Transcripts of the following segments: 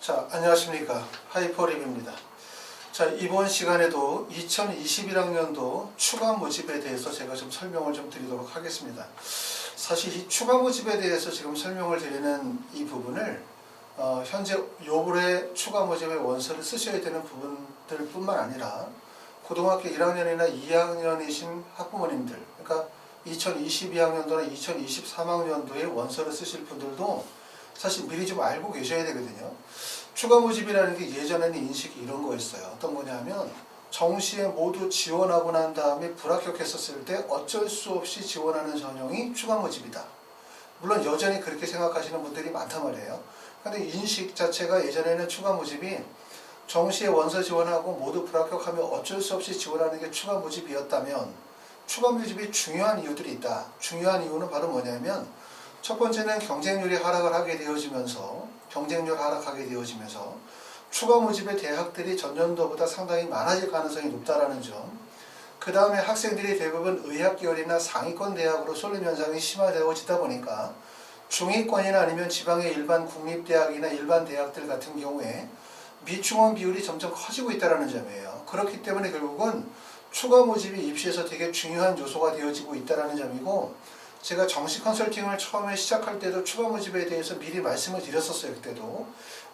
자, 안녕하십니까. 하이퍼립입니다. 자, 이번 시간에도 2021학년도 추가 모집에 대해서 제가 좀 설명을 좀 드리도록 하겠습니다. 사실 이 추가 모집에 대해서 지금 설명을 드리는 이 부분을 현재 요번에 추가 모집의 원서를 쓰셔야 되는 부분들 뿐만 아니라 고등학교 1학년이나 2학년이신 학부모님들, 그러니까 2022학년도나 2023학년도에 원서를 쓰실 분들도 사실 미리 좀 알고 계셔야 되거든요. 추가 모집이라는 게 예전에는 인식이 이런 거였어요. 어떤 거냐면 정시에 모두 지원하고 난 다음에 불합격했었을 때 어쩔 수 없이 지원하는 전형이 추가 모집이다. 물론 여전히 그렇게 생각하시는 분들이 많단 말이에요. 근데 인식 자체가 예전에는 추가 모집이 정시에 원서 지원하고 모두 불합격하면 어쩔 수 없이 지원하는 게 추가 모집이었다면 추가 모집이 중요한 이유들이 있다. 중요한 이유는 바로 뭐냐면 첫 번째는 경쟁률이 하락을 하게 되어지면서 추가 모집의 대학들이 전년도보다 상당히 많아질 가능성이 높다라는 점. 그 다음에 학생들이 대부분 의학계열이나 상위권 대학으로 쏠림 현상이 심화되어지다 보니까 중위권이나 아니면 지방의 일반 국립대학이나 일반 대학들 같은 경우에 미충원 비율이 점점 커지고 있다는 점이에요. 그렇기 때문에 결국은 추가 모집이 입시에서 되게 중요한 요소가 되어지고 있다는 점이고, 제가 정시 컨설팅을 처음에 시작할 때도 추가 모집에 대해서 미리 말씀을 드렸었어요. 그때도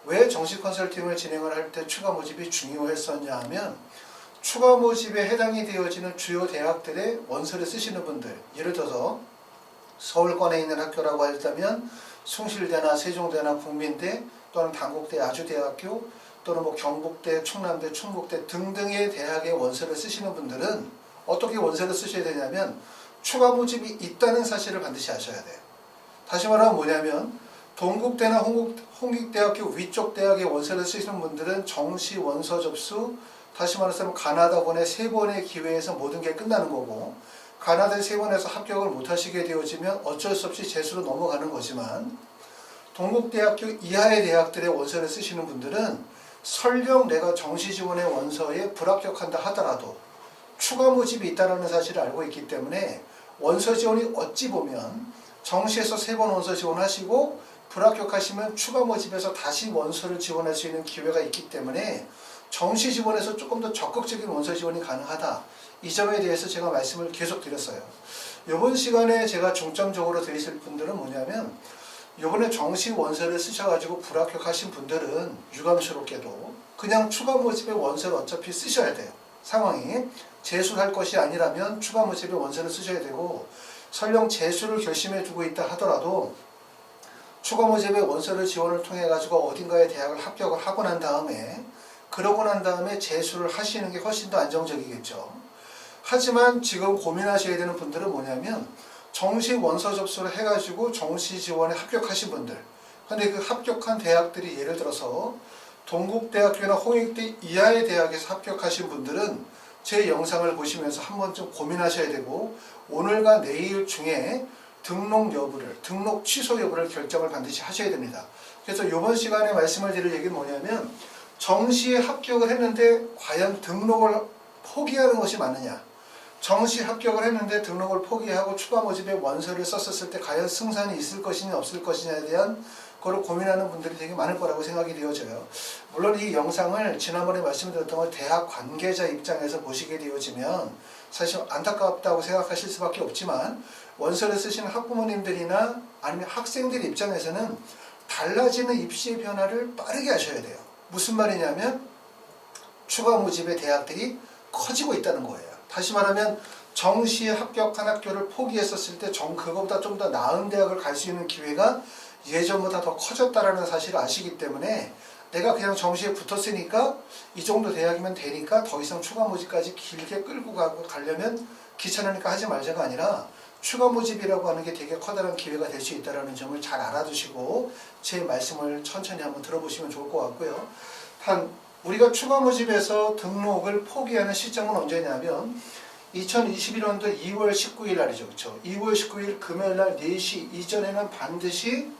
왜 정시 컨설팅을 진행을 할 때 추가 모집이 중요했었냐 하면 추가 모집에 해당이 되어지는 주요 대학들의 원서를 쓰시는 분들, 예를 들어서 서울권에 있는 학교라고 한다면 숭실대나 세종대나 국민대 또는 단국대, 아주대학교 또는 뭐 경북대, 충남대, 충북대 등등의 대학의 원서를 쓰시는 분들은 어떻게 원서를 쓰셔야 되냐면 추가 모집이 있다는 사실을 반드시 아셔야 돼요. 다시 말하면 뭐냐면 동국대나 홍익대학교 위쪽 대학의 원서를 쓰시는 분들은 정시 원서 접수, 다시 말해서 가나다본의 3번의 기회에서 모든 게 끝나는 거고, 가나다 3번에서 합격을 못하시게 되어지면 어쩔 수 없이 재수로 넘어가는 거지만, 동국대학교 이하의 대학들의 원서를 쓰시는 분들은 설령 내가 정시 지원의 원서에 불합격한다 하더라도 추가 모집이 있다는 사실을 알고 있기 때문에 원서 지원이 어찌 보면 정시에서 3번 원서 지원하시고 불합격하시면 추가 모집에서 다시 원서를 지원할 수 있는 기회가 있기 때문에 정시 지원에서 조금 더 적극적인 원서 지원이 가능하다. 이 점에 대해서 제가 말씀을 계속 드렸어요. 이번 시간에 제가 중점적으로 드리실 분들은 뭐냐면, 이번에 정시 원서를 쓰셔가지고 불합격하신 분들은 유감스럽게도 그냥 추가 모집의 원서를 어차피 쓰셔야 돼요. 상황이 재수를 할 것이 아니라면 추가 모집의 원서를 쓰셔야 되고, 설령 재수를 결심해 두고 있다 하더라도 추가 모집의 원서를 지원을 통해 가지고 어딘가에 대학을 합격을 하고 난 다음에, 그러고 난 다음에 재수를 하시는 게 훨씬 더 안정적이겠죠. 하지만 지금 고민하셔야 되는 분들은 뭐냐면 정시 원서 접수를 해가지고 정시 지원에 합격하신 분들, 근데 그 합격한 대학들이 예를 들어서 동국대학교나 홍익대 이하의 대학에서 합격하신 분들은 제 영상을 보시면서 한번 좀 고민하셔야 되고, 오늘과 내일 중에 등록 취소 여부를 결정을 반드시 하셔야 됩니다. 그래서 이번 시간에 말씀을 드릴 얘기는 뭐냐면, 정시에 합격을 했는데 과연 등록을 포기하는 것이 맞느냐, 정시 합격을 했는데 등록을 포기하고 추가 모집에 원서를 썼을 때 과연 승산이 있을 것이냐 없을 것이냐에 대한 그걸 고민하는 분들이 되게 많을 거라고 생각이 되어져요. 물론 이 영상을 지난번에 말씀드렸던 걸 대학 관계자 입장에서 보시게 되어지면 사실 안타깝다고 생각하실 수밖에 없지만, 원서를 쓰시는 학부모님들이나 아니면 학생들 입장에서는 달라지는 입시의 변화를 빠르게 하셔야 돼요. 무슨 말이냐면 추가 모집의 대학들이 커지고 있다는 거예요. 다시 말하면 정시에 합격한 학교를 포기했었을 때 그거보다 좀 더 나은 대학을 갈 수 있는 기회가 예전보다 더 커졌다는 사실을 아시기 때문에, 내가 그냥 정시에 붙었으니까 이 정도 대학이면 되니까 더 이상 추가 모집까지 길게 끌고 가려면 귀찮으니까 하지 말자가 아니라 추가 모집이라고 하는 게 되게 커다란 기회가 될 수 있다는 점을 잘 알아두시고 제 말씀을 천천히 한번 들어보시면 좋을 것 같고요. 우리가 추가 모집에서 등록을 포기하는 시점은 언제냐면 2021년도 2월 19일 날이죠. 그렇죠? 2월 19일 금요일 날 4시 이전에는 반드시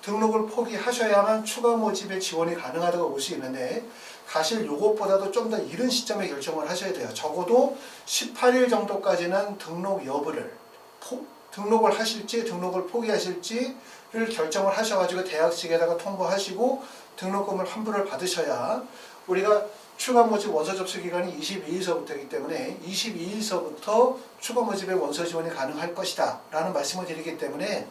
등록을 포기하셔야만 추가 모집에 지원이 가능하다고 볼 수 있는데, 사실 이것보다도 좀 더 이른 시점에 결정을 하셔야 돼요. 적어도 18일 정도까지는 등록 여부를, 등록을 하실지 등록을 포기하실지를 결정을 하셔가지고 대학 측에다가 통보하시고 등록금을 환불을 받으셔야 우리가 추가 모집 원서 접수 기간이 22일서부터이기 때문에 22일서부터 추가 모집의 원서 지원이 가능할 것이다 라는 말씀을 드리기 때문에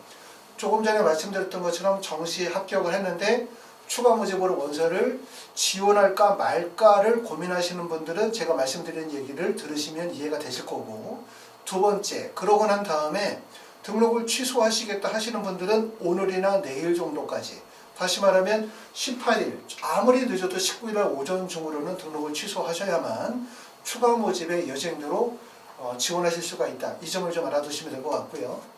조금 전에 말씀드렸던 것처럼 정시에 합격을 했는데 추가 모집으로 원서를 지원할까 말까를 고민하시는 분들은 제가 말씀드린 얘기를 들으시면 이해가 되실 거고, 두 번째, 그러고 난 다음에 등록을 취소하시겠다 하시는 분들은 오늘이나 내일 정도까지, 다시 말하면 18일, 아무리 늦어도 19일 오전 중으로는 등록을 취소하셔야만 추가 모집의 여쟁대로 지원하실 수가 있다. 이 점을 좀 알아두시면 될 것 같고요.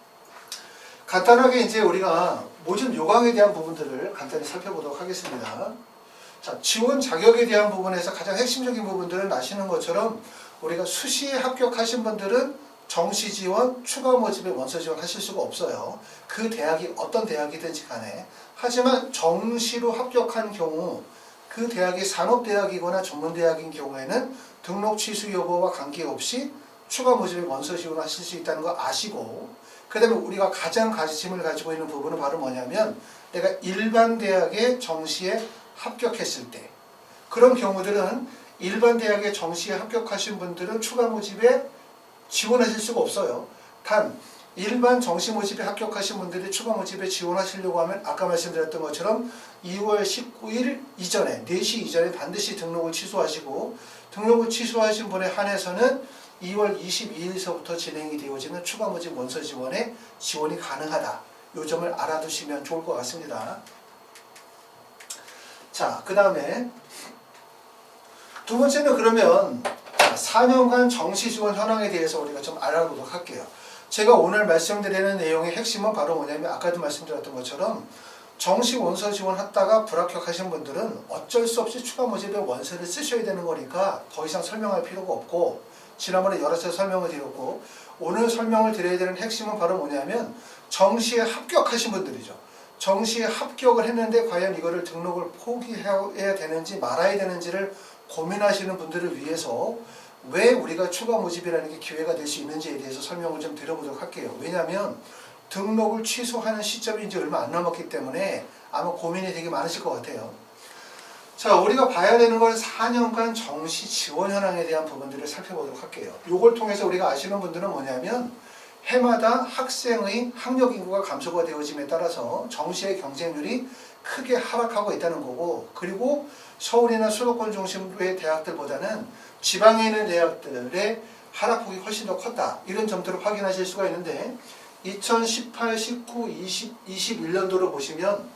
간단하게 이제 우리가 모집 요강에 대한 부분들을 간단히 살펴보도록 하겠습니다. 자, 지원 자격에 대한 부분에서 가장 핵심적인 부분들은 아시는 것처럼 우리가 수시에 합격하신 분들은 정시 지원, 추가 모집에 원서 지원하실 수가 없어요. 그 대학이 어떤 대학이든지 간에. 하지만 정시로 합격한 경우 그 대학이 산업대학이거나 전문대학인 경우에는 등록 취소 여부와 관계없이 추가 모집에 원서 지원하실 수 있다는 거 아시고, 그 다음에 우리가 가장 관심을 가지고 있는 부분은 바로 뭐냐면 내가 일반 대학에 정시에 합격했을 때, 그런 경우들은 일반 대학에 정시에 합격하신 분들은 추가 모집에 지원하실 수가 없어요. 단 일반 정시 모집에 합격하신 분들이 추가 모집에 지원하시려고 하면 아까 말씀드렸던 것처럼 2월 19일 이전에 4시 이전에 반드시 등록을 취소하시고, 등록을 취소하신 분에 한해서는 2월 22일서부터 진행이 되어지는 추가 모집 원서 지원에 지원이 가능하다. 이 점을 알아두시면 좋을 것 같습니다. 자, 그 다음에 두 번째는 그러면 4년간 정시 지원 현황에 대해서 우리가 좀 알아보도록 할게요. 제가 오늘 말씀드리는 내용의 핵심은 바로 뭐냐면 아까도 말씀드렸던 것처럼 정시 원서 지원했다가 불합격하신 분들은 어쩔 수 없이 추가 모집의 원서를 쓰셔야 되는 거니까 더 이상 설명할 필요가 없고, 지난번에 여러 차례 설명을 드렸고, 오늘 설명을 드려야 되는 핵심은 바로 뭐냐면 정시에 합격하신 분들이죠. 정시에 합격을 했는데 과연 이거를 등록을 포기해야 되는지 말아야 되는지를 고민하시는 분들을 위해서 왜 우리가 추가 모집이라는 게 기회가 될 수 있는지에 대해서 설명을 좀 드려보도록 할게요. 왜냐하면 등록을 취소하는 시점이 이제 얼마 안 남았기 때문에 아마 고민이 되게 많으실 것 같아요. 자, 우리가 봐야 되는 건 4년간 정시 지원 현황에 대한 부분들을 살펴보도록 할게요. 이걸 통해서 우리가 아시는 분들은 뭐냐면 해마다 학생의 학력 인구가 감소가 되어짐에 따라서 정시의 경쟁률이 크게 하락하고 있다는 거고, 그리고 서울이나 수도권 중심의 대학들보다는 지방에 있는 대학들의 하락폭이 훨씬 더 컸다. 이런 점들을 확인하실 수가 있는데 2018, 19, 20, 21년도로 보시면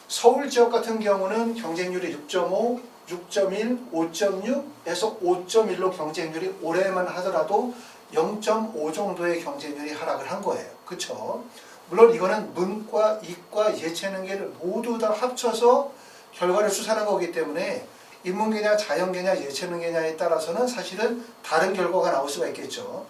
서울 지역 같은 경우는 경쟁률이 6.5, 6.1, 5.6에서 5.1로 경쟁률이 올해만 하더라도 0.5 정도의 경쟁률이 하락을 한 거예요. 그쵸? 물론 이거는 문과, 이과, 예체능계를 모두 다 합쳐서 결과를 추산한 거기 때문에 인문계냐, 자연계냐, 예체능계냐에 따라서는 사실은 다른 결과가 나올 수가 있겠죠.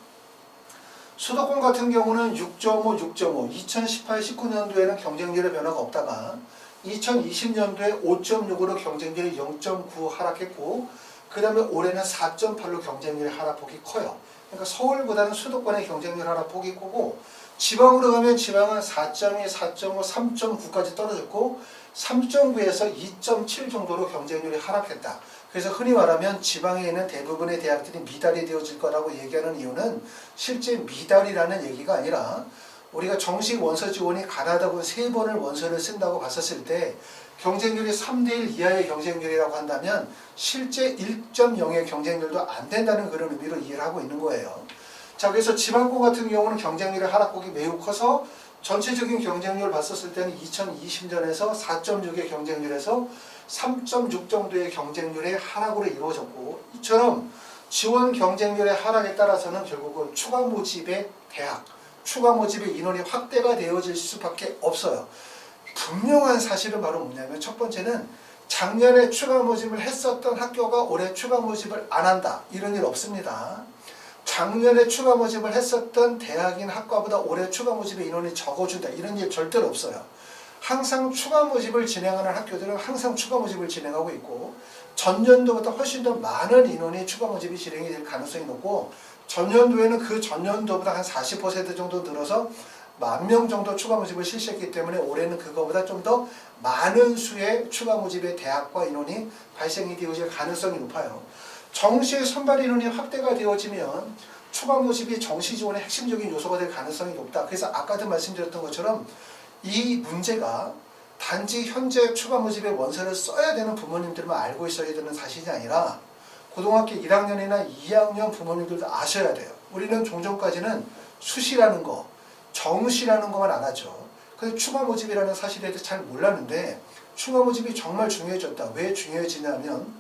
수도권 같은 경우는 6.5, 6.5, 2018, 19년도에는 경쟁률의 변화가 없다가 2020년도에 5.6으로 경쟁률이 0.9 하락했고, 그 다음에 올해는 4.8로 경쟁률의 하락폭이 커요. 그러니까 서울보다는 수도권의 경쟁률 하락폭이 크고, 지방으로 가면 지방은 4.2, 4.5, 3.9까지 떨어졌고 3.9에서 2.7 정도로 경쟁률이 하락했다. 그래서 흔히 말하면 지방에 있는 대부분의 대학들이 미달이 되어질 거라고 얘기하는 이유는 실제 미달이라는 얘기가 아니라 우리가 정식 원서 지원이 가능하다고 3번을 원서를 쓴다고 봤었을 때 경쟁률이 3대1 이하의 경쟁률이라고 한다면 실제 1.0의 경쟁률도 안 된다는 그런 의미로 이해를 하고 있는 거예요. 자, 그래서 지방권 같은 경우는 경쟁률의 하락폭이 매우 커서 전체적인 경쟁률을 봤었을 때는 2020년에서 4.6의 경쟁률에서 3.6 정도의 경쟁률의 하락으로 이루어졌고, 이처럼 지원 경쟁률의 하락에 따라서는 결국은 추가 모집의 대학, 추가 모집의 인원이 확대가 되어질 수밖에 없어요. 분명한 사실은 바로 뭐냐면 첫 번째는 작년에 추가 모집을 했었던 학교가 올해 추가 모집을 안 한다. 이런 일 없습니다. 작년에 추가 모집을 했었던 대학인 학과보다 올해 추가 모집의 인원이 적어준다. 이런 일 절대로 없어요. 항상 추가 모집을 진행하는 학교들은 항상 추가 모집을 진행하고 있고 전년도보다 훨씬 더 많은 인원이 추가 모집이 진행이 될 가능성이 높고 전년도에는 그 전년도보다 한 40% 정도 늘어서 10,000명 정도 추가 모집을 실시했기 때문에 올해는 그거보다 좀 더 많은 수의 추가 모집의 대학과 인원이 발생이 되어질 가능성이 높아요. 정시 선발 인원이 확대가 되어지면 추가 모집이 정시 지원의 핵심적인 요소가 될 가능성이 높다. 그래서 아까도 말씀드렸던 것처럼 이 문제가 단지 현재 추가 모집의 원서를 써야 되는 부모님들만 알고 있어야 되는 사실이 아니라 고등학교 1학년이나 2학년 부모님들도 아셔야 돼요. 우리는 종전까지는 수시라는 거, 정시라는 것만 알았죠. 그래서 추가 모집이라는 사실에 대해서 잘 몰랐는데 추가 모집이 정말 중요해졌다. 왜 중요해지냐면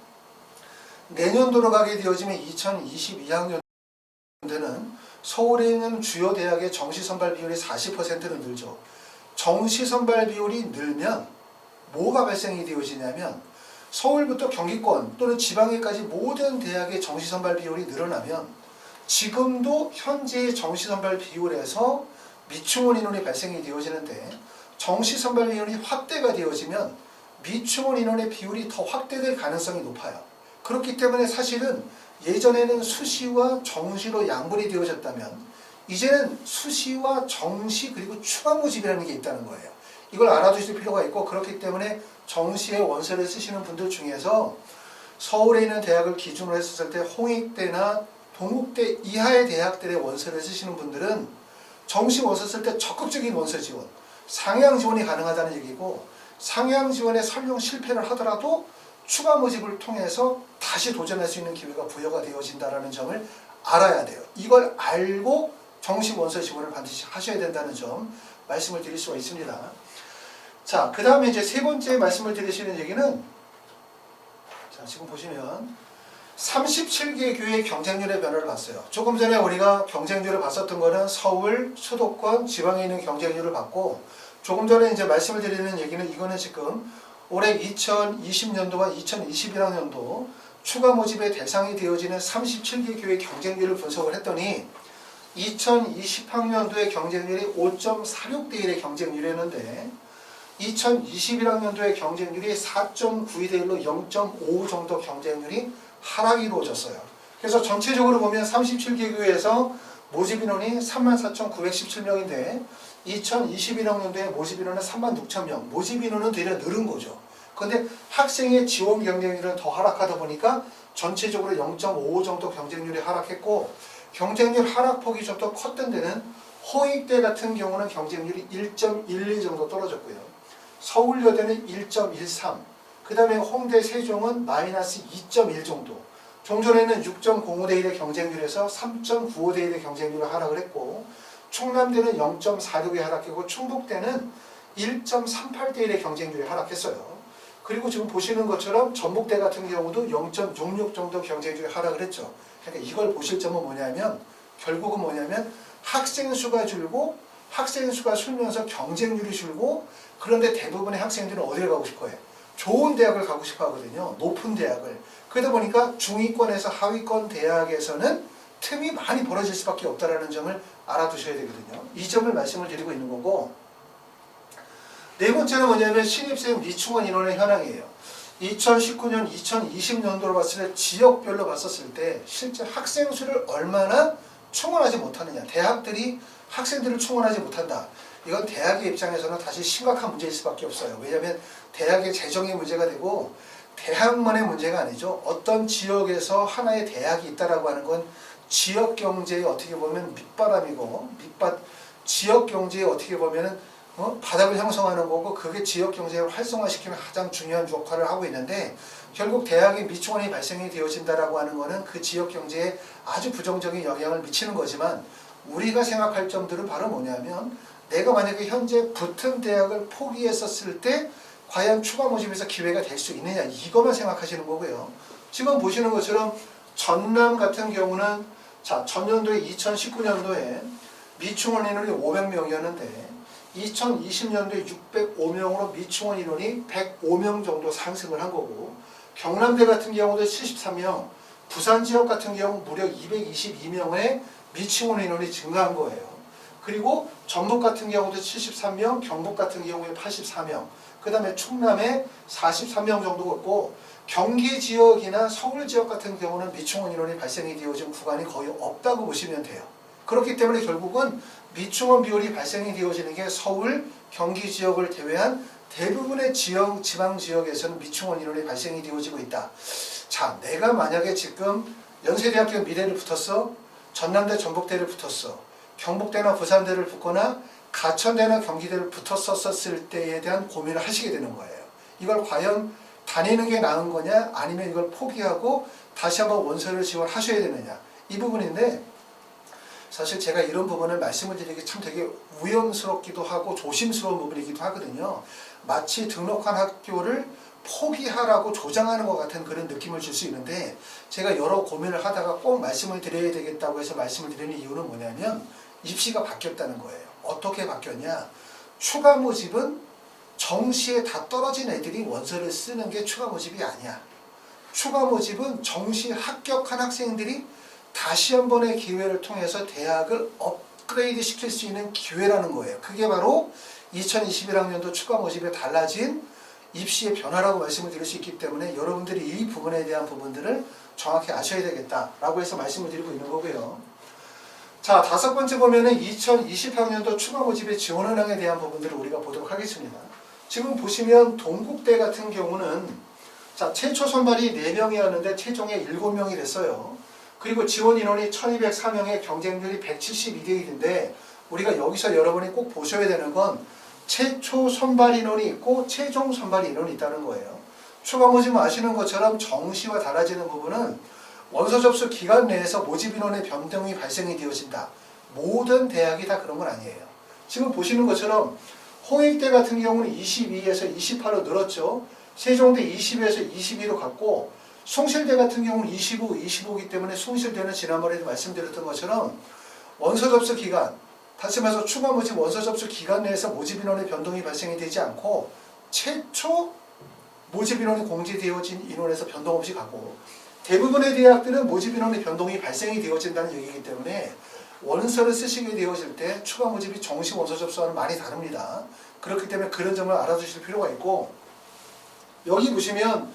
내년도로 가게 되어지면 2022학년도는 서울에 있는 주요 대학의 정시 선발 비율이 40%는 늘죠. 정시 선발 비율이 늘면 뭐가 발생이 되어지냐면 서울부터 경기권 또는 지방에까지 모든 대학의 정시 선발 비율이 늘어나면 지금도 현재의 정시 선발 비율에서 미충원 인원이 발생이 되어지는데 정시 선발 비율이 확대가 되어지면 미충원 인원의 비율이 더 확대될 가능성이 높아요. 그렇기 때문에 사실은 예전에는 수시와 정시로 양분이 되어졌다면 이제는 수시와 정시 그리고 추가 모집이라는 게 있다는 거예요. 이걸 알아두실 필요가 있고 그렇기 때문에 정시에 원서를 쓰시는 분들 중에서 서울에 있는 대학을 기준으로 했을 때 홍익대나 동국대 이하의 대학들의 원서를 쓰시는 분들은 정시 원서 쓸 때 적극적인 원서 지원, 상향 지원이 가능하다는 얘기고 상향 지원에 설령 실패를 하더라도 추가 모집을 통해서 다시 도전할 수 있는 기회가 부여가 되어진다는 점을 알아야 돼요. 이걸 알고 정시 원서 지원을 반드시 하셔야 된다는 점 말씀을 드릴 수가 있습니다. 자, 그 다음에 이제 세 번째 말씀을 드리시는 얘기는 자, 지금 보시면 37개 교회의 경쟁률의 변화를 봤어요. 조금 전에 우리가 경쟁률을 봤었던 거는 서울, 수도권, 지방에 있는 경쟁률을 봤고 조금 전에 이제 말씀을 드리는 얘기는 이거는 지금 올해 2020년도와 2021학년도 추가 모집의 대상이 되어지는 37개 교회의 경쟁률을 분석을 했더니 2020학년도의 경쟁률이 5.46대 1의 경쟁률이었는데 2021학년도의 경쟁률이 4.92대 1로 0.5 정도 경쟁률이 하락이 이루어졌어요. 그래서 전체적으로 보면 37개 교회에서 모집 인원이 34,917명인데 2021학년도에 모집 인원은 36,000명. 모집 인원은 되려 늘은 거죠. 그런데 학생의 지원 경쟁률은 더 하락하다 보니까 전체적으로 0.5 정도 경쟁률이 하락했고 경쟁률 하락폭이 좀 더 컸던 데는 홍익대 같은 경우는 경쟁률이 1.12 정도 떨어졌고요. 서울여대는 1.13, 그 다음에 홍대 세종은 마이너스 2.1 정도. 종전에는 6.05대 1의 경쟁률에서 3.95대 1의 경쟁률을 하락을 했고 충남대는 0.46에 하락했고 충북대는 1.38대 1의 경쟁률이 하락했어요. 그리고 지금 보시는 것처럼 전북대 같은 경우도 0.66 정도 경쟁률이 하락을 했죠. 그러니까 이걸 보실 점은 뭐냐면 결국은 뭐냐면 학생 수가 줄고 학생 수가 줄면서 경쟁률이 줄고 그런데 대부분의 학생들은 어디를 가고 싶어요? 좋은 대학을 가고 싶어 하거든요. 높은 대학을. 그러다 보니까 중위권에서 하위권 대학에서는 틈이 많이 벌어질 수밖에 없다는 점을 알아두셔야 되거든요. 이 점을 말씀을 드리고 있는 거고 네 번째는 뭐냐면 신입생 미충원 인원의 현황이에요. 2019년, 2020년도로 봤을 때 지역별로 봤었을 때 실제 학생 수를 얼마나 충원하지 못하느냐. 대학들이 학생들을 충원하지 못한다. 이건 대학의 입장에서는 다시 심각한 문제일 수밖에 없어요. 왜냐하면 대학의 재정의 문제가 되고 대학만의 문제가 아니죠. 어떤 지역에서 하나의 대학이 있다라고 하는 건 지역 경제에 어떻게 보면 밑바람이고 지역 경제에 어떻게 보면은 바닥을 형성하는 거고 그게 지역 경제를 활성화시키는 가장 중요한 역할을 하고 있는데 결국 대학의 미충원이 발생이 되어진다라고 하는 거는 그 지역 경제에 아주 부정적인 영향을 미치는 거지만 우리가 생각할 점들은 바로 뭐냐면 내가 만약에 현재 붙은 대학을 포기했었을 때 과연 추가 모집에서 기회가 될 수 있느냐 이것만 생각하시는 거고요. 지금 보시는 것처럼 전남 같은 경우는 자 전년도에 2019년도에 미충원 인원이 500명이었는데 2020년도에 605명으로 미충원 인원이 105명 정도 상승을 한 거고 경남대 같은 경우도 73명, 부산 지역 같은 경우 무려 222명의 미충원 인원이 증가한 거예요. 그리고 전북 같은 경우도 73명, 경북 같은 경우에 84명, 그 다음에 충남에 43명 정도가 있고 경기 지역이나 서울 지역 같은 경우는 미충원 인원이 발생이 되어진 구간이 거의 없다고 보시면 돼요. 그렇기 때문에 결국은 미충원 비율이 발생이 되어지는 게 서울, 경기 지역을 제외한 대부분의 지방 지역에서는 미충원 인원이 발생이 되어지고 있다. 자, 내가 만약에 지금 연세대학교 미래를 붙었어, 전남대 전북대를 붙었어, 경북대나 부산대를 붙거나 가천대나 경기대를 붙었었을 때에 대한 고민을 하시게 되는 거예요. 이걸 과연 다니는 게 나은 거냐, 아니면 이걸 포기하고 다시 한번 원서를 지원하셔야 되느냐, 이 부분인데, 사실 제가 이런 부분을 말씀을 드리기 참 되게 위험스럽기도 하고 조심스러운 부분이기도 하거든요. 마치 등록한 학교를 포기하라고 조장하는 것 같은 그런 느낌을 줄 수 있는데, 제가 여러 고민을 하다가 꼭 말씀을 드려야 되겠다고 해서 말씀을 드리는 이유는 뭐냐면, 입시가 바뀌었다는 거예요. 어떻게 바뀌었냐? 추가 모집은 정시에 다 떨어진 애들이 원서를 쓰는 게 추가 모집이 아니야. 추가 모집은 정시 합격한 학생들이 다시 한 번의 기회를 통해서 대학을 업그레이드 시킬 수 있는 기회라는 거예요. 그게 바로 2021학년도 추가 모집에 달라진 입시의 변화라고 말씀을 드릴 수 있기 때문에 여러분들이 이 부분에 대한 부분들을 정확히 아셔야 되겠다라고 해서 말씀을 드리고 있는 거고요. 자, 다섯 번째 보면은 2020학년도 추가 모집의 지원 현황에 대한 부분들을 우리가 보도록 하겠습니다. 지금 보시면 동국대 같은 경우는 자, 최초 선발이 4명이었는데 최종에 7명이 됐어요. 그리고 지원 인원이 1204명의 경쟁률이 172대 1인데 우리가 여기서 여러분이 꼭 보셔야 되는 건 최초 선발 인원이 있고 최종 선발 인원이 있다는 거예요. 추가 모집은 아시는 것처럼 정시와 달라지는 부분은 원서 접수 기간 내에서 모집 인원의 변동이 발생이 되어진다. 모든 대학이 다 그런 건 아니에요. 지금 보시는 것처럼 홍익대 같은 경우는 22에서 28로 늘었죠. 세종대 20에서 22로 갔고 숭실대 같은 경우는 25이기 때문에 숭실대는 지난번에도 말씀드렸던 것처럼 원서 접수 기간, 다시 말해서 추가 모집 원서 접수 기간 내에서 모집 인원의 변동이 발생이 되지 않고 최초 모집 인원이 공지되어진 인원에서 변동 없이 가고 대부분의 대학들은 모집 인원의 변동이 발생이 되어진다는 얘기이기 때문에 원서를 쓰시게 되어질 때 추가 모집이 정시 원서 접수와는 많이 다릅니다. 그렇기 때문에 그런 점을 알아두실 필요가 있고 여기 보시면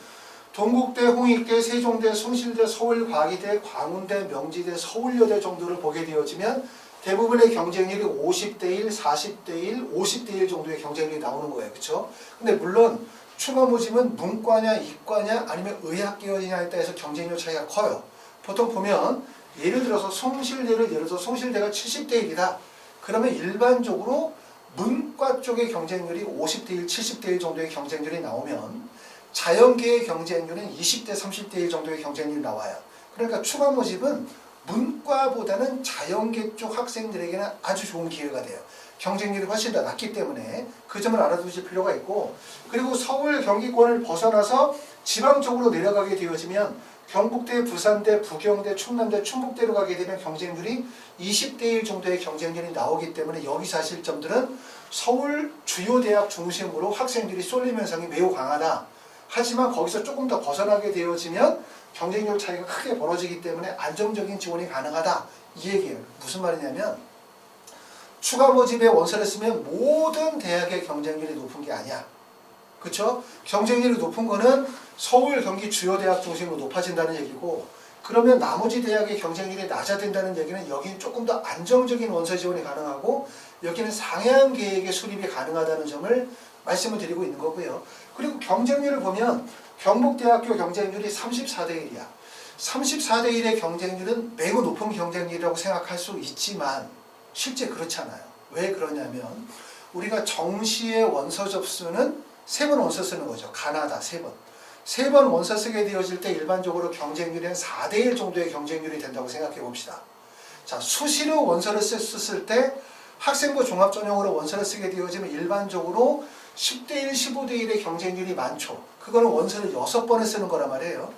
동국대, 홍익대, 세종대, 숭실대, 서울과기대, 광운대, 명지대, 서울여대 정도를 보게 되어지면 대부분의 경쟁률이 50대 1, 40대 1, 50대 1 정도의 경쟁률이 나오는 거예요. 그렇죠? 근데 물론 추가 모집은 문과냐, 이과냐, 아니면 의학 계열이냐에 따라서 경쟁률 차이가 커요. 보통 보면 예를 들어서 숭실대가 70대 1이다. 그러면 일반적으로 문과 쪽의 경쟁률이 50대 1, 70대 1 정도의 경쟁률이 나오면 자연계의 경쟁률은 20대 30대 1 정도의 경쟁률이 나와요. 그러니까 추가 모집은 문과보다는 자연계 쪽 학생들에게는 아주 좋은 기회가 돼요. 경쟁률이 훨씬 더 낮기 때문에 그 점을 알아두실 필요가 있고 그리고 서울 경기권을 벗어나서 지방 쪽으로 내려가게 되어지면 경북대, 부산대, 부경대, 충남대, 충북대로 가게 되면 경쟁률이 20대 1 정도의 경쟁률이 나오기 때문에 여기 사실 점들은 서울 주요 대학 중심으로 학생들이 쏠림 현상이 매우 강하다. 하지만 거기서 조금 더 벗어나게 되어지면 경쟁률 차이가 크게 벌어지기 때문에 안정적인 지원이 가능하다. 이 얘기예요. 무슨 말이냐면 추가 모집에 원서를 쓰면 모든 대학의 경쟁률이 높은 게 아니야. 그렇죠? 경쟁률이 높은 거는 서울, 경기 주요 대학 중심으로 높아진다는 얘기고 그러면 나머지 대학의 경쟁률이 낮아진다는 얘기는 여기는 조금 더 안정적인 원서 지원이 가능하고 여기는 상향 계획의 수립이 가능하다는 점을 말씀을 드리고 있는 거고요. 그리고 경쟁률을 보면 경북대학교 경쟁률이 34대 1이야. 34대 1의 경쟁률은 매우 높은 경쟁률이라고 생각할 수 있지만 실제 그렇지 않아요. 왜 그러냐면 우리가 정시의 원서 접수는 3번 원서 쓰는 거죠. 가나다 3번. 3번 원서 쓰게 되어질 때 일반적으로 경쟁률이 한 4대 1 정도의 경쟁률이 된다고 생각해 봅시다. 자, 수시로 원서를 썼을 때 학생부 종합전형으로 원서를 쓰게 되어지면 일반적으로 10대 1, 15대 1의 경쟁률이 많죠. 그거는 원서를 6번을 쓰는 거란 말이에요.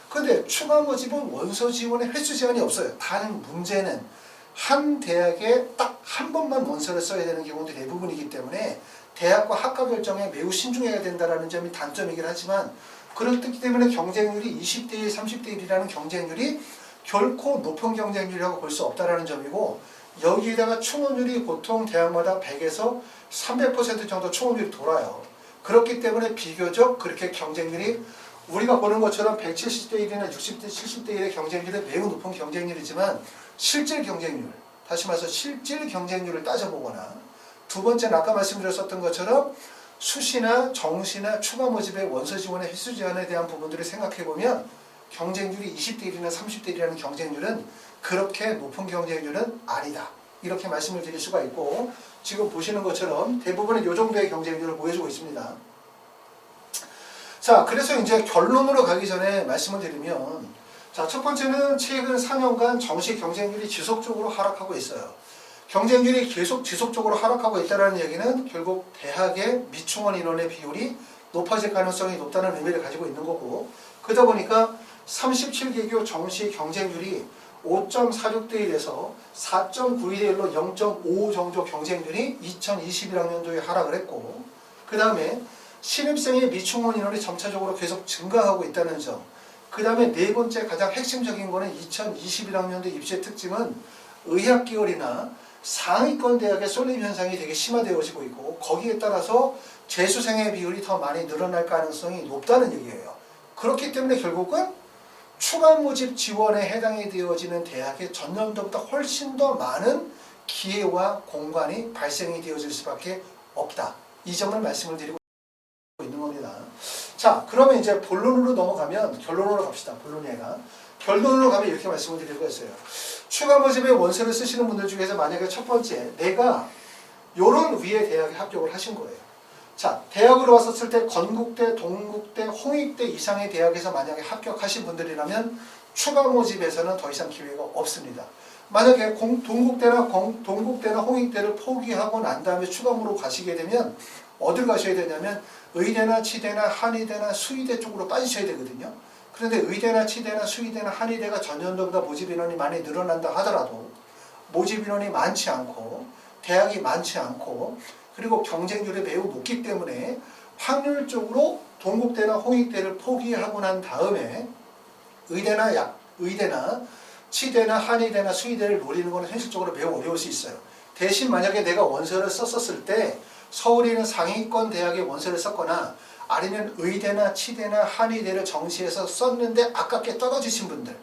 그런데 추가 모집은 원서 지원에 횟수 제한이 없어요. 단 문제는 한 대학에 딱 한 번만 원서를 써야 되는 경우도 대부분이기 때문에 대학과 학과 결정에 매우 신중해야 된다는 점이 단점이긴 하지만 그렇기 때문에 경쟁률이 20대 1, 30대 1이라는 경쟁률이 결코 높은 경쟁률이라고 볼 수 없다는 점이고 여기에다가 충원율이 보통 대학마다 100에서 300% 정도 충원율이 돌아요. 그렇기 때문에 비교적 그렇게 경쟁률이 우리가 보는 것처럼 170대 1이나 60대 70대 1의 경쟁률이 매우 높은 경쟁률이지만 실질 경쟁률, 다시 말해서 실질 경쟁률을 따져보거나, 두 번째는 아까 말씀드렸었던 것처럼 수시나 정시나 추가 모집의 원서 지원의 횟수 제한에 대한 부분들을 생각해보면 경쟁률이 20대 1이나 30대 1이라는 경쟁률은 그렇게 높은 경쟁률은 아니다. 이렇게 말씀을 드릴 수가 있고, 지금 보시는 것처럼 대부분은 이 정도의 경쟁률을 보여주고 있습니다. 자, 그래서 이제 결론으로 가기 전에 말씀을 드리면, 자, 첫 번째는 최근 4년간 정시 경쟁률이 지속적으로 하락하고 있어요. 경쟁률이 계속 지속적으로 하락하고 있다는 얘기는 결국 대학의 미충원 인원의 비율이 높아질 가능성이 높다는 의미를 가지고 있는 거고, 그러다 보니까 37개교 정시 경쟁률이 5.46대 1에서 4.92대 1로 0.5 정도 경쟁률이 2021학년도에 하락을 했고, 그 다음에 신입생의 미충원 인원이 점차적으로 계속 증가하고 있다는 점, 그 다음에 네 번째 가장 핵심적인 거는 2021학년도 입시의 특징은 의학계열이나 상위권 대학의 쏠림 현상이 되게 심화되어지고 있고, 거기에 따라서 재수생의 비율이 더 많이 늘어날 가능성이 높다는 얘기예요. 그렇기 때문에 결국은 추가 모집 지원에 해당이 되어지는 대학의 전년도보다 훨씬 더 많은 기회와 공간이 발생이 되어질 수밖에 없다. 이 점을 말씀을 드리고 있는 겁니다. 자, 그러면 이제 본론으로 넘어가면, 결론으로 갑시다. 결론으로 가면 이렇게 말씀을 드릴 거였어요. 추가 모집의 원서를 쓰시는 분들 중에서 만약에 첫 번째, 내가 요런 위의 대학에 합격을 하신 거예요. 자, 대학으로 왔었을 때 건국대, 동국대, 홍익대 이상의 대학에서 만약에 합격하신 분들이라면 추가 모집에서는 더 이상 기회가 없습니다. 만약에 동국대나 홍익대를 포기하고 난 다음에 추가모로 가시게 되면 어딜 가셔야 되냐면 의대나 치대나 한의대나 수의대 쪽으로 빠지셔야 되거든요. 그런데 의대나 치대나 수의대나 한의대가 전년도보다 모집 인원이 많이 늘어난다 하더라도 모집 인원이 많지 않고 대학이 많지 않고 그리고 경쟁률이 매우 높기 때문에 확률적으로 동국대나 홍익대를 포기하고 난 다음에 의대나 치대나 한의대나 수의대를 노리는 것은 현실적으로 매우 어려울 수 있어요. 대신 만약에 내가 원서를 썼었을 때 서울에 있는 상위권 대학에 원서를 썼거나 아니면 의대나 치대나 한의대를 정시해서 썼는데 아깝게 떨어지신 분들,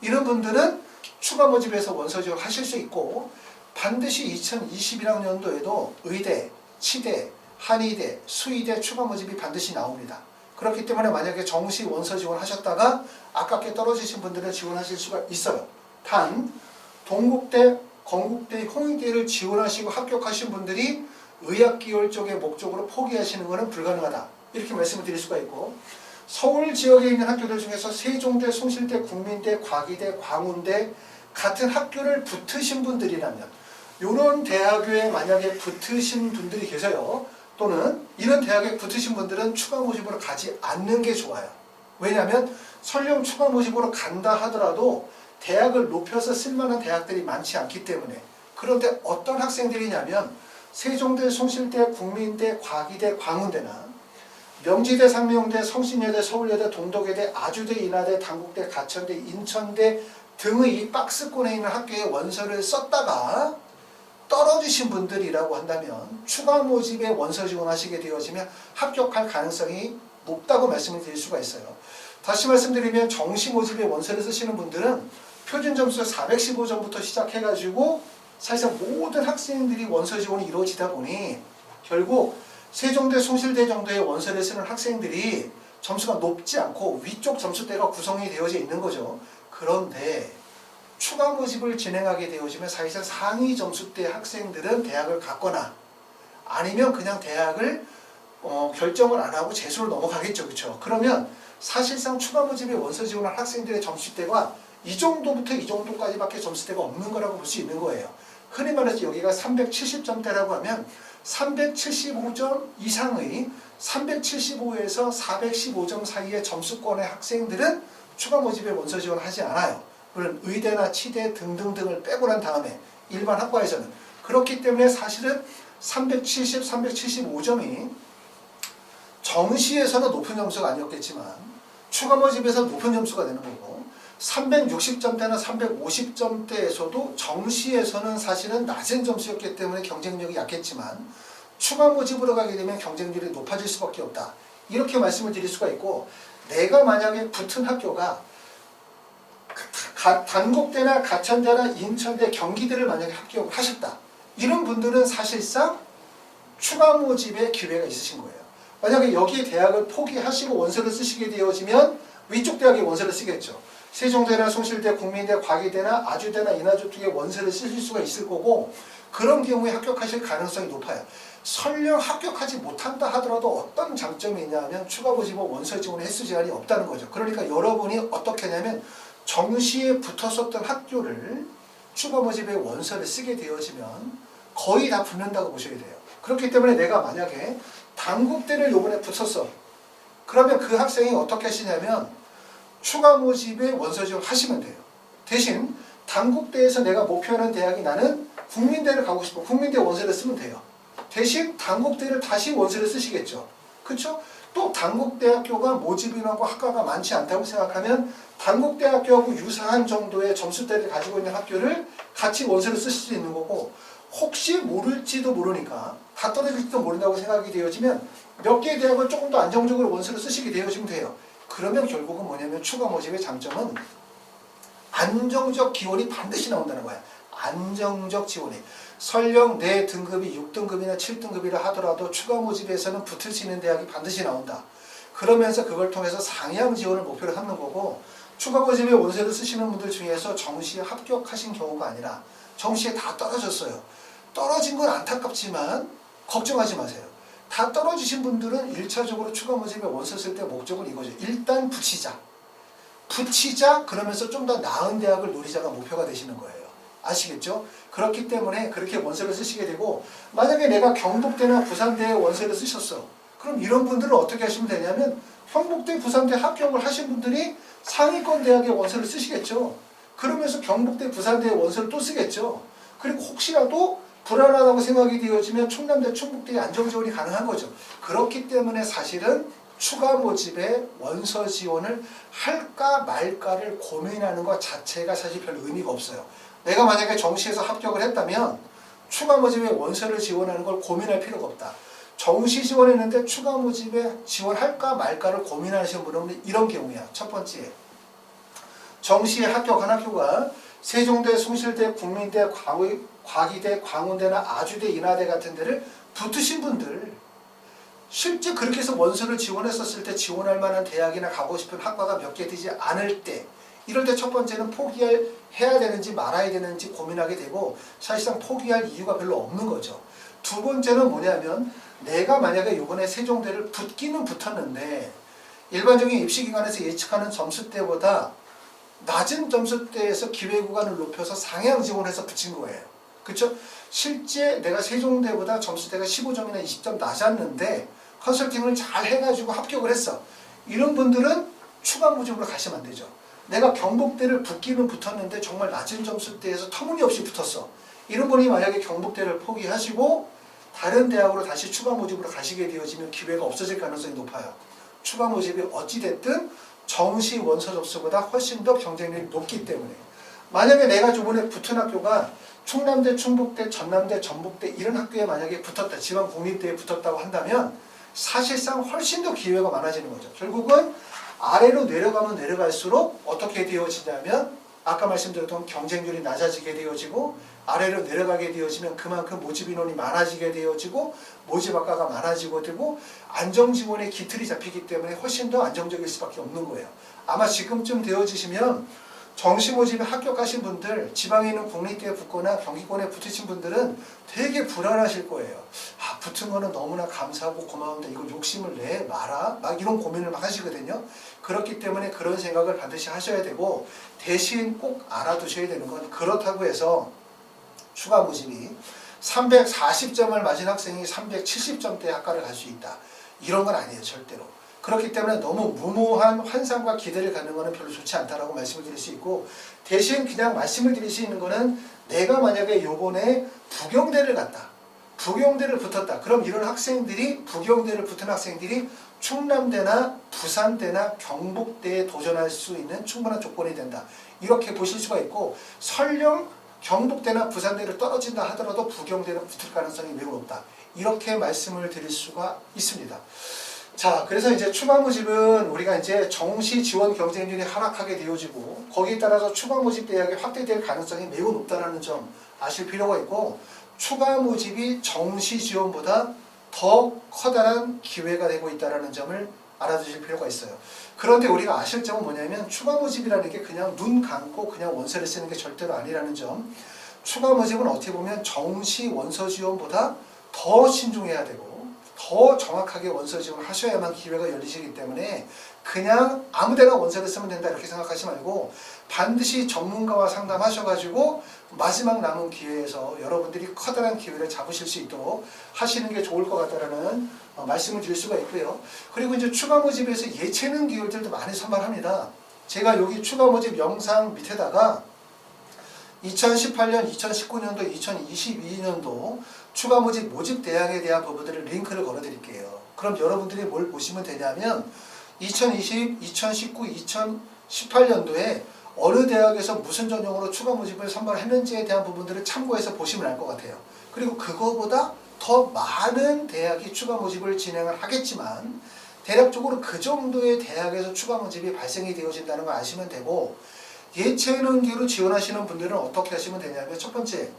이런 분들은 추가 모집에서 원서 지원하실 수 있고, 반드시 2021학년도에도 의대, 치대, 한의대, 수의대 추가 모집이 반드시 나옵니다. 그렇기 때문에 만약에 정시 원서 지원하셨다가 아깝게 떨어지신 분들은 지원하실 수가 있어요. 단 동국대, 건국대, 홍익대를 지원하시고 합격하신 분들이 의학계열 쪽의 목적으로 포기하시는 것은 불가능하다. 이렇게 말씀을 드릴 수가 있고, 서울 지역에 있는 학교들 중에서 세종대, 숭실대, 국민대, 과기대, 광운대 같은 학교를 붙으신 분들이라면, 이런 대학에 만약에 붙으신 분들이 계세요. 또는 이런 대학에 붙으신 분들은 추가 모집으로 가지 않는 게 좋아요. 왜냐하면 설령 추가 모집으로 간다 하더라도 대학을 높여서 쓸만한 대학들이 많지 않기 때문에. 그런데 어떤 학생들이냐면 세종대, 숭실대, 국민대, 과기대, 광운대나 명지대, 상명대, 성신여대, 서울여대, 동덕여대, 아주대, 인하대, 단국대, 가천대, 인천대 등의 이 박스권에 있는 학교에 원서를 썼다가 떨어지신 분들이라고 한다면 추가 모집에 원서 지원하시게 되어지면 합격할 가능성이 높다고 말씀을 드릴 수가 있어요. 다시 말씀드리면 정시 모집에 원서를 쓰시는 분들은 표준 점수 415점부터 시작해가지고 사실상 모든 학생들이 원서 지원이 이루어지다 보니 결국 세종대, 숭실대 정도의 원서를 쓰는 학생들이 점수가 높지 않고 위쪽 점수대가 구성이 되어져 있는 거죠. 그런데 추가 모집을 진행하게 되어지면 사실상 상위 점수대 학생들은 대학을 갔거나 아니면 그냥 대학을 결정을 안 하고 재수로 넘어가겠죠. 그렇죠? 그러면 사실상 추가 모집에 원서 지원한 학생들의 점수대가 이 정도부터 이 정도까지밖에 점수대가 없는 거라고 볼 수 있는 거예요. 흔히 말해서 여기가 370점대라고 하면 375점 이상의 375에서 415점 사이의 점수권의 학생들은 추가 모집에 원서 지원하지 않아요. 물론 의대나 치대 등등등을 빼고 난 다음에 일반 학과에서는. 그렇기 때문에 사실은 370, 375점이 정시에서는 높은 점수가 아니었겠지만 추가 모집에서 높은 점수가 되는 거고, 360점대나 350점대에서도 정시에서는 사실은 낮은 점수였기 때문에 경쟁력이 약했지만 추가 모집으로 가게 되면 경쟁률이 높아질 수밖에 없다. 이렇게 말씀을 드릴 수가 있고, 내가 만약에 붙은 학교가 단국대나 가천대나 인천대, 경기대를 만약에 합격을 하셨다. 이런 분들은 사실상 추가 모집의 기회가 있으신 거예요. 만약에 여기 대학을 포기하시고 원서를 쓰시게 되어지면 위쪽 대학에 원서를 쓰겠죠. 세종대나 숭실대, 국민대, 과기대나 아주대나 인하주 쪽에 원서를 쓰실 수가 있을 거고, 그런 경우에 합격하실 가능성이 높아요. 설령 합격하지 못한다 하더라도 어떤 장점이 있냐면 추가 모집은 원서 지원 횟수 제한이 없다는 거죠. 그러니까 여러분이 어떻게 하냐면 정시에 붙었었던 학교를 추가 모집에 원서를 쓰게 되어지면 거의 다 붙는다고 보셔야 돼요. 그렇기 때문에 내가 만약에 단국대를 요번에 붙었어. 그러면 그 학생이 어떻게 하시냐면 추가 모집에 원서 지원하시면 돼요. 대신 단국대에서 내가 목표하는 대학이 나는 국민대를 가고 싶어. 국민대 원서를 쓰면 돼요. 대신 단국대를 다시 원서를 쓰시겠죠. 그렇죠? 또 단국대학교가 모집인하고 학과가 많지 않다고 생각하면 단국대학교하고 유사한 정도의 점수대를 가지고 있는 학교를 같이 원서를 쓰실 수 있는 거고, 혹시 모를지도 모르니까 다 떨어질지도 모른다고 생각이 되어지면 몇 개의 대학을 조금 더 안정적으로 원서를 쓰시게 되어지면 돼요. 그러면 결국은 뭐냐면 추가 모집의 장점은 안정적 기원이 반드시 나온다는 거야. 안정적 지원이. 설령 내 등급이 6등급이나 7등급이라 하더라도 추가 모집에서는 붙을 수 있는 대학이 반드시 나온다. 그러면서 그걸 통해서 상향 지원을 목표로 삼는 거고, 추가 모집에 원서를 쓰시는 분들 중에서 정시에 합격하신 경우가 아니라 정시에 다 떨어졌어요. 떨어진 건 안타깝지만 걱정하지 마세요. 다 떨어지신 분들은 1차적으로 추가 모집에 원서 쓸 때 목적은 이거죠. 일단 붙이자. 그러면서 좀 더 나은 대학을 노리자가 목표가 되시는 거예요. 아시겠죠? 그렇기 때문에 그렇게 원서를 쓰시게 되고, 만약에 내가 경북대나 부산대에 원서를 쓰셨어. 그럼 이런 분들은 어떻게 하시면 되냐면 경북대, 부산대 합격을 하신 분들이 상위권 대학에 원서를 쓰시겠죠. 그러면서 경북대, 부산대에 원서를 또 쓰겠죠. 그리고 혹시라도 불안하다고 생각이 되어지면 충남대, 충북대에 안정 지원이 가능한 거죠. 그렇기 때문에 사실은 추가 모집에 원서 지원을 할까 말까를 고민하는 것 자체가 사실 별 의미가 없어요. 내가 만약에 정시에서 합격을 했다면 추가 모집에 원서를 지원하는 걸 고민할 필요가 없다. 정시 지원했는데 추가 모집에 지원할까 말까를 고민하시는 분은 이런 경우야. 첫 번째, 정시에 합격한 학교가 세종대, 숭실대, 국민대, 과기대, 광운대나 아주대, 인하대 같은 데를 붙으신 분들, 실제 그렇게 해서 원서를 지원했었을 때 지원할 만한 대학이나 가고 싶은 학과가 몇 개 되지 않을 때, 이럴 때 첫 번째는 해야 되는지 말아야 되는지 고민하게 되고, 사실상 포기할 이유가 별로 없는 거죠. 두 번째는 뭐냐면 내가 만약에 이번에 세종대를 붙기는 붙었는데 일반적인 입시기관에서 예측하는 점수대보다 낮은 점수대에서 기회구간을 높여서 상향 지원해서 붙인 거예요. 그렇죠? 실제 내가 세종대보다 점수대가 15점이나 20점 낮았는데 컨설팅을 잘 해가지고 합격을 했어. 이런 분들은 추가 모집으로 가시면 안 되죠. 내가 경북대를 붙기는 붙었는데 정말 낮은 점수대에서 터무니없이 붙었어. 이런 분이 만약에 경북대를 포기하시고 다른 대학으로 다시 추가 모집으로 가시게 되어지면 기회가 없어질 가능성이 높아요. 추가 모집이 어찌됐든 정시 원서 접수보다 훨씬 더 경쟁률이 높기 때문에, 만약에 내가 저번에 붙은 학교가 충남대, 충북대, 전남대, 전북대 이런 학교에 만약에 붙었다, 지방 공립대에 붙었다고 한다면 사실상 훨씬 더 기회가 많아지는 거죠. 결국은 아래로 내려가면 내려갈수록 어떻게 되어지냐면 아까 말씀드렸던 경쟁률이 낮아지게 되어지고, 아래로 내려가게 되어지면 그만큼 모집 인원이 많아지게 되어지고 모집 학과가 많아지고 되고 안정지원의 기틀이 잡히기 때문에 훨씬 더 안정적일 수밖에 없는 거예요. 아마 지금쯤 되어지시면 정시 모집에 합격하신 분들, 지방에 있는 국립대에 붙거나 경기권에 붙으신 분들은 되게 불안하실 거예요. 아, 붙은 거는 너무나 감사하고 고마운데 이걸 욕심을 내 마라? 막 이런 고민을 막 하시거든요. 그렇기 때문에 그런 생각을 반드시 하셔야 되고, 대신 꼭 알아두셔야 되는 건, 그렇다고 해서 추가 모집이 340점을 맞은 학생이 370점대 학과를 갈 수 있다, 이런 건 아니에요. 절대로. 그렇기 때문에 너무 무모한 환상과 기대를 갖는 것은 별로 좋지 않다라고 말씀을 드릴 수 있고, 대신 그냥 말씀을 드릴 수 있는 거는, 내가 만약에 요번에 부경대를 갔다, 부경대를 붙었다, 그럼 이런 학생들이, 부경대를 붙은 학생들이 충남대나 부산대나 경북대에 도전할 수 있는 충분한 조건이 된다, 이렇게 보실 수가 있고, 설령 경북대나 부산대를 떨어진다 하더라도 부경대는 붙을 가능성이 매우 높다, 이렇게 말씀을 드릴 수가 있습니다. 자, 그래서 이제 추가 모집은 우리가 이제 정시 지원 경쟁률이 하락하게 되어지고 거기에 따라서 추가 모집 대학이 확대될 가능성이 매우 높다는 점 아실 필요가 있고, 추가 모집이 정시 지원보다 더 커다란 기회가 되고 있다는 점을 알아두실 필요가 있어요. 그런데 우리가 아실 점은 뭐냐면 추가 모집이라는 게 그냥 눈 감고 그냥 원서를 쓰는 게 절대로 아니라는 점. 추가 모집은 어떻게 보면 정시 원서 지원보다 더 신중해야 되고 더 정확하게 원서 지원을 하셔야만 기회가 열리시기 때문에 그냥 아무데나 원서를 쓰면 된다 이렇게 생각하지 말고 반드시 전문가와 상담하셔가지고 마지막 남은 기회에서 여러분들이 커다란 기회를 잡으실 수 있도록 하시는 게 좋을 것 같다라는 말씀을 드릴 수가 있고요. 그리고 이제 추가 모집에서 예체능 기울들도 많이 선발합니다. 제가 여기 추가 모집 영상 밑에다가 2018년, 2019년도, 2022년도 추가 모집 대항에 대한 부분들을 링크를 걸어 드릴게요. 그럼 여러분들이 뭘 보시면 되냐면 2020, 2019, 2018년도에 어느 대학에서 무슨 전형으로 추가 모집을 선발했는지에 대한 부분들을 참고해서 보시면 알 것 같아요. 그리고 그거보다 더 많은 대학이 추가 모집을 진행을 하겠지만 대략적으로 그 정도의 대학에서 추가 모집이 발생이 되어진다는 걸 아시면 되고, 예체능계로 지원하시는 분들은 어떻게 하시면 되냐면 첫 번째,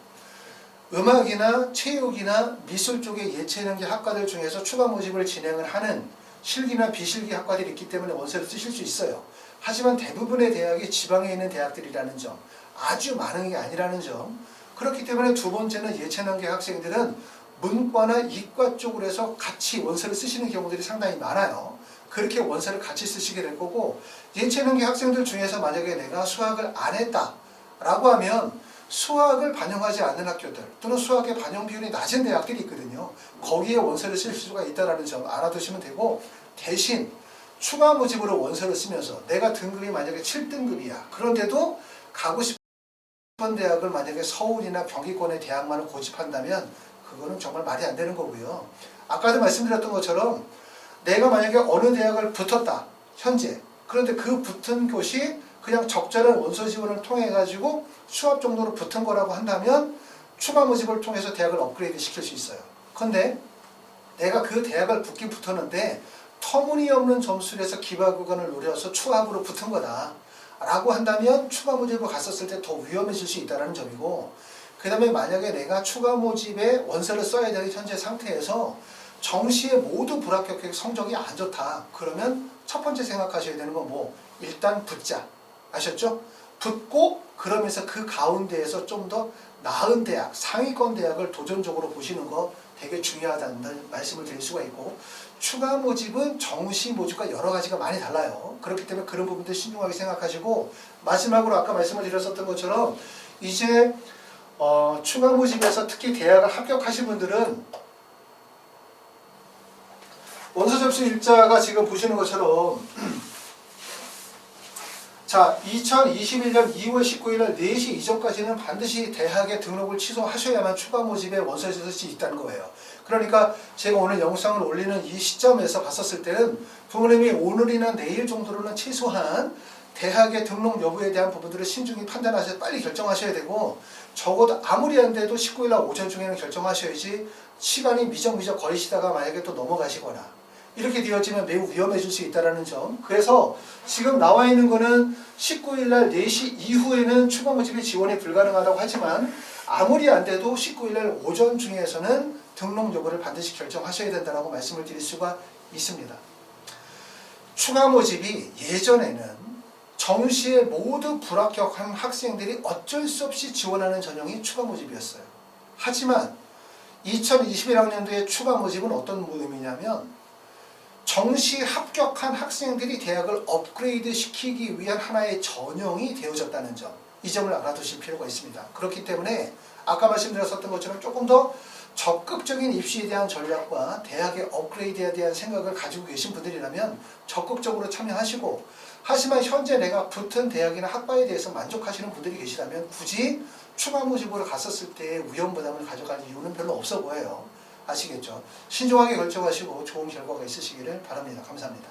음악이나 체육이나 미술 쪽의 예체능계 학과들 중에서 추가 모집을 진행을 하는 실기나 비실기 학과들이 있기 때문에 원서를 쓰실 수 있어요. 하지만 대부분의 대학이 지방에 있는 대학들이라는 점, 아주 많은 게 아니라는 점. 그렇기 때문에 두 번째는 예체능계 학생들은 문과나 이과 쪽으로 해서 같이 원서를 쓰시는 경우들이 상당히 많아요. 그렇게 원서를 같이 쓰시게 될 거고, 예체능계 학생들 중에서 만약에 내가 수학을 안 했다 라고 하면 수학을 반영하지 않는 학교들 또는 수학의 반영 비율이 낮은 대학들이 있거든요. 거기에 원서를 쓸 수가 있다는 점 알아두시면 되고, 대신 추가 모집으로 원서를 쓰면서 내가 등급이 만약에 7등급이야. 그런데도 가고 싶은 대학을 만약에 서울이나 경기권의 대학만을 고집한다면 그거는 정말 말이 안 되는 거고요. 아까도 말씀드렸던 것처럼 내가 만약에 어느 대학을 붙었다 현재, 그런데 그 붙은 곳이 그냥 적절한 원서 지원을 통해 가지고 수합 정도로 붙은 거라고 한다면 추가 모집을 통해서 대학을 업그레이드 시킬 수 있어요. 그런데 내가 그 대학을 붙긴 붙었는데 터무니없는 점수를 해서 기바 구간을 노려서 추합으로 붙은 거다 라고 한다면 추가 모집을 갔었을 때 더 위험해질 수 있다는 점이고, 그 다음에 만약에 내가 추가 모집에 원서를 써야 되는 현재 상태에서 정시에 모두 불합격해 성적이 안 좋다. 그러면 첫 번째 생각하셔야 되는 건 뭐? 일단 붙자. 아셨죠? 붙고 그러면서 그 가운데에서 좀 더 나은 대학, 상위권 대학을 도전적으로 보시는 거 되게 중요하다는 말씀을 드릴 수가 있고, 추가 모집은 정시 모집과 여러 가지가 많이 달라요. 그렇기 때문에 그런 부분들 신중하게 생각하시고, 마지막으로 아까 말씀을 드렸었던 것처럼 이제 추가 모집에서 특히 대학을 합격하신 분들은 원서 접수 일자가 지금 보시는 것처럼 자, 2021년 2월 19일 날 4시 이전까지는 반드시 대학에 등록을 취소하셔야만 추가 모집에 원서를 쓸 수 있다는 거예요. 그러니까 제가 오늘 영상을 올리는 이 시점에서 봤었을 때는 부모님이 오늘이나 내일 정도로는 최소한 대학의 등록 여부에 대한 부분들을 신중히 판단하셔서 빨리 결정하셔야 되고, 적어도 아무리 안 돼도 19일 날 오전 중에는 결정하셔야지 시간이 미적미적 거리시다가 만약에 또 넘어가시거나 이렇게 되어지면 매우 위험해질 수 있다는 점. 그래서 지금 나와 있는 거는 19일 날 4시 이후에는 추가 모집이 지원이 불가능하다고 하지만 아무리 안 돼도 19일 날 오전 중에서는 등록 여부를 반드시 결정하셔야 된다고 말씀을 드릴 수가 있습니다. 추가 모집이 예전에는 정시에 모두 불합격한 학생들이 어쩔 수 없이 지원하는 전형이 추가 모집이었어요. 하지만 2021학년도의 추가 모집은 어떤 의미냐면 정시 합격한 학생들이 대학을 업그레이드 시키기 위한 하나의 전형이 되어졌다는 점, 이 점을 알아두실 필요가 있습니다. 그렇기 때문에 아까 말씀드렸었던 것처럼 조금 더 적극적인 입시에 대한 전략과 대학의 업그레이드에 대한 생각을 가지고 계신 분들이라면 적극적으로 참여하시고, 하지만 현재 내가 붙은 대학이나 학과에 대해서 만족하시는 분들이 계시다면 굳이 추가 모집으로 갔었을 때 위험 부담을 가져갈 이유는 별로 없어 보여요. 아시겠죠? 신중하게 결정하시고 좋은 결과가 있으시기를 바랍니다. 감사합니다.